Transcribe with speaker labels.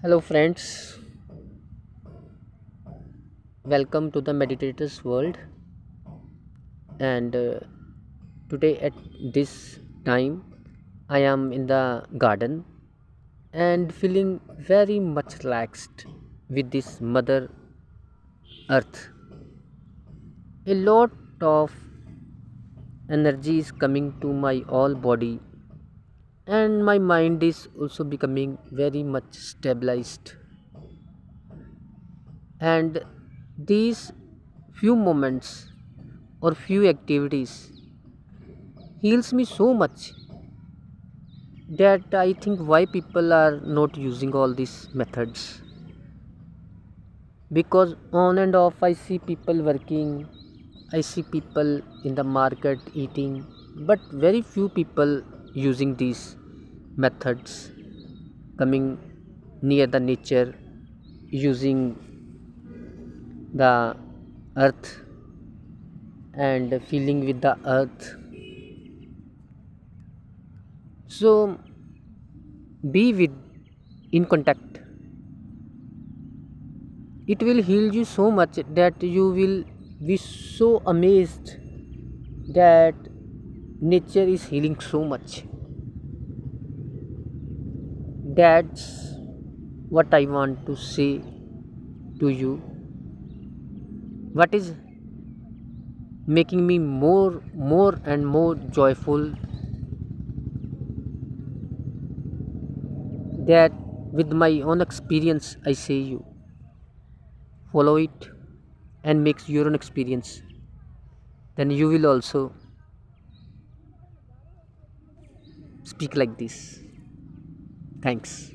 Speaker 1: Hello, friends. Welcome to the Meditator's World. And today, at this time, I am in the garden and feeling very much relaxed with this Mother Earth. A lot of energy is coming to my all body, and my mind is also becoming very much stabilized. And these few moments or few activities heals me so much that I think why people are not using all these methods, because on and off I see people working, I see people in the market eating, but very few people using these methods, coming near the nature, using the earth and feeling with the earth. So be with in contact, it will heal you so much that you will be so amazed that nature is healing so much. That's what I want to say to you. What is making me more and more joyful, that with my own experience I say you follow it and makes your own experience, then you will also speak like this. Thanks.